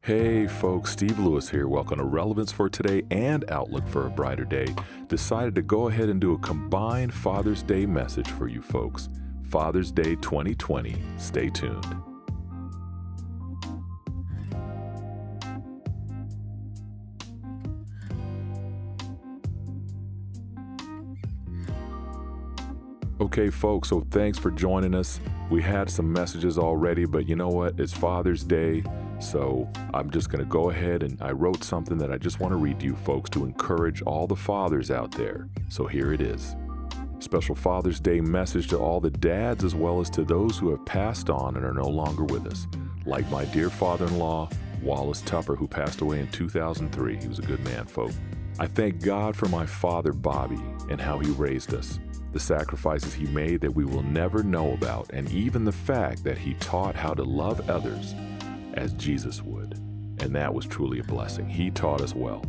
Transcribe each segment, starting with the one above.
Hey folks, Steve Lewis here. Welcome to Relevance for Today and Outlook for a Brighter Day. Decided to go ahead and do a combined Father's Day message for you folks. Father's Day 2020. Stay tuned. Okay, folks, so thanks for joining us. We had some messages already, but you know what? It's Father's Day, so I'm just going to go ahead and I wrote something that I just want to read to you folks to encourage all the fathers out there. So here it is. Special Father's Day message to all the dads as well as to those who have passed on and are no longer with us. Like my dear father-in-law, Wallace Tupper, who passed away in 2003. He was a good man, folks. I thank God for my father, Bobby, and how he raised us. The sacrifices he made that we will never know about, and even the fact that he taught how to love others as Jesus would. And that was truly a blessing. He taught us well.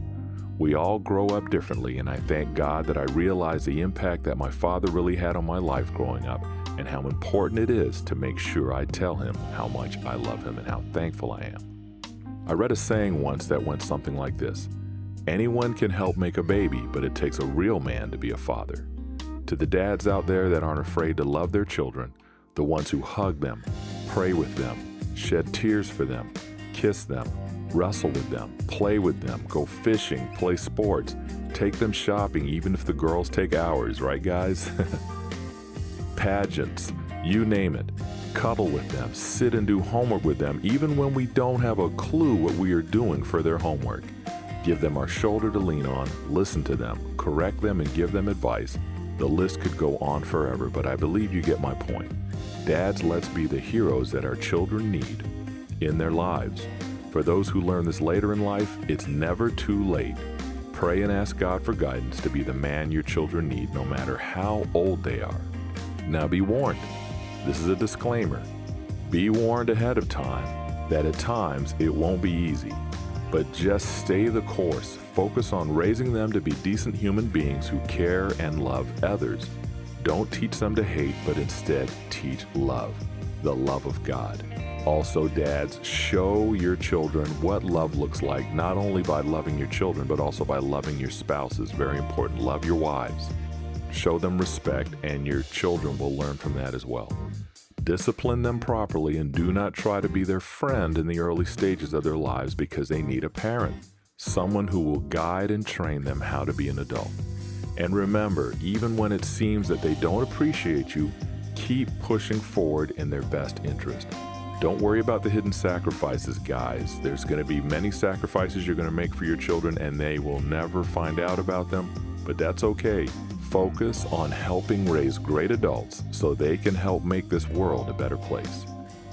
We all grow up differently, and I thank God that I realized the impact that my father really had on my life growing up and how important it is to make sure I tell him how much I love him and how thankful I am. I read a saying once that went something like this: anyone can help make a baby, but it takes a real man to be a father. To the dads out there that aren't afraid to love their children, the ones who hug them, pray with them, shed tears for them, kiss them, wrestle with them, play with them, go fishing, play sports, take them shopping even if the girls take hours, right guys? Pageants, you name it. Cuddle with them, sit and do homework with them even when we don't have a clue what we are doing for their homework. Give them our shoulder to lean on, listen to them, correct them and give them advice. The list could go on forever, but I believe you get my point. Dads, let's be the heroes that our children need in their lives. For those who learn this later in life, it's never too late. Pray and ask God for guidance to be the man your children need, no matter how old they are. Now be warned. This is a disclaimer. Be warned ahead of time that at times it won't be easy. But just stay the course. Focus on raising them to be decent human beings who care and love others. Don't teach them to hate, but instead teach love, the love of God. Also, dads, show your children what love looks like, not only by loving your children, but also by loving your spouses. Very important. Love your wives. Show them respect, and your children will learn from that as well. Discipline them properly and do not try to be their friend in the early stages of their lives because they need a parent, someone who will guide and train them how to be an adult. And remember, even when it seems that they don't appreciate you, keep pushing forward in their best interest. Don't worry about the hidden sacrifices, guys. There's going to be many sacrifices you're going to make for your children and they will never find out about them, but that's okay. Focus on helping raise great adults so they can help make this world a better place.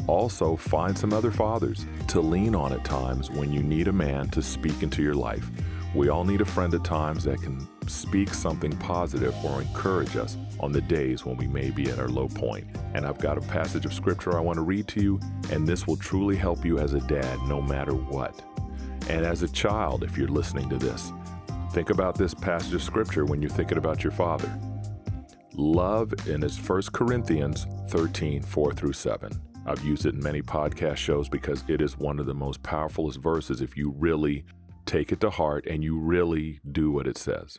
Also, find some other fathers to lean on at times when you need a man to speak into your life. We all need a friend at times that can speak something positive or encourage us on the days when we may be at our low point. And I've got a passage of scripture I want to read to you, and this will truly help you as a dad no matter what. And as a child, if you're listening to this, think about this passage of scripture when you're thinking about your father. Love, and it's 1 Corinthians 13, 4-7. I've used it in many podcast shows because it is one of the most powerfulest verses if you really take it to heart and you really do what it says.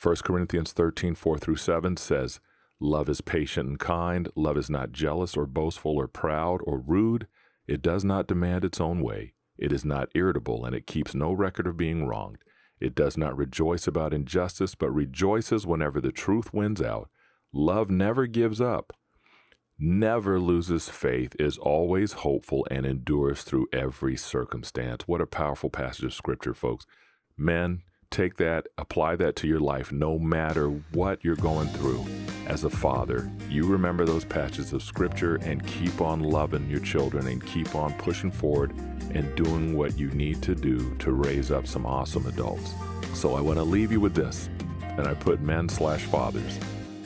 1 Corinthians 13, 4-7 says, love is patient and kind. Love is not jealous or boastful or proud or rude. It does not demand its own way. It is not irritable, and it keeps no record of being wronged. It does not rejoice about injustice, but rejoices whenever the truth wins out. Love never gives up, never loses faith, is always hopeful, and endures through every circumstance. What a powerful passage of scripture, folks. Men, take that, apply that to your life no matter what you're going through. As a father, you remember those passages of scripture and keep on loving your children and keep on pushing forward and doing what you need to do to raise up some awesome adults. So I want to leave you with this, and I put men/fathers.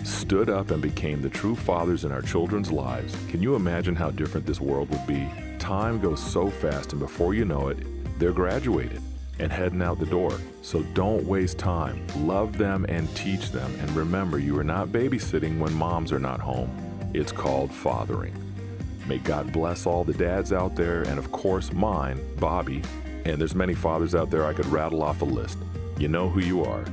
Stood up and became the true fathers in our children's lives. Can you imagine how different this world would be? Time goes so fast, and before you know it, they're graduated and heading out the door. So don't waste time. Love them and teach them. And remember, you are not babysitting when moms are not home. It's called fathering. May God bless all the dads out there, and of course mine, Bobby. And there's many fathers out there I could rattle off a list. You know who you are.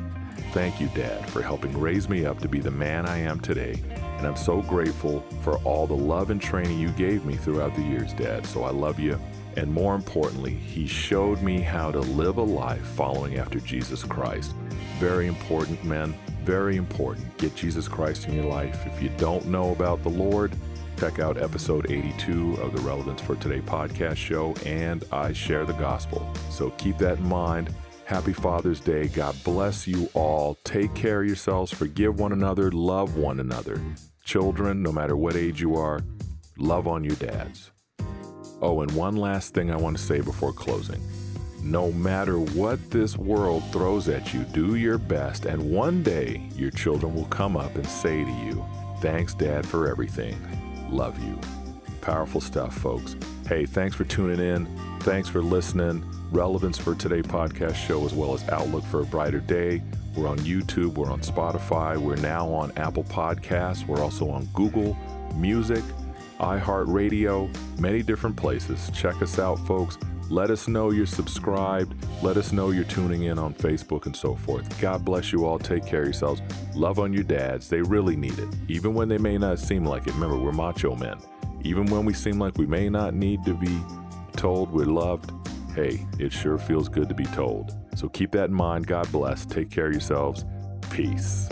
Thank you, Dad, for helping raise me up to be the man I am today. And I'm so grateful for all the love and training you gave me throughout the years, Dad. So I love you. And more importantly, he showed me how to live a life following after Jesus Christ. Very important, men. Very important. Get Jesus Christ in your life. If you don't know about the Lord, check out episode 82 of the Relevance for Today podcast show, and I share the gospel. So keep that in mind. Happy Father's Day. God bless you all. Take care of yourselves. Forgive one another. Love one another. Children, no matter what age you are, love on your dads. Oh, and one last thing I want to say before closing. No matter what this world throws at you, do your best, and one day your children will come up and say to you, "Thanks, Dad, for everything. Love you." Powerful stuff, folks. Hey, thanks for tuning in. Thanks for listening. Relevance for Today podcast show, as well as Outlook for a Brighter Day. We're on YouTube. We're on Spotify. We're now on Apple Podcasts. We're also on Google Music, iHeartRadio, many different places. Check us out, folks. Let us know you're subscribed. Let us know you're tuning in on Facebook and so forth. God bless you all. Take care of yourselves. Love on your dads. They really need it. Even when they may not seem like it. Remember, we're macho men. Even when we seem like we may not need to be told we're loved, hey, it sure feels good to be told. So keep that in mind. God bless. Take care of yourselves. Peace.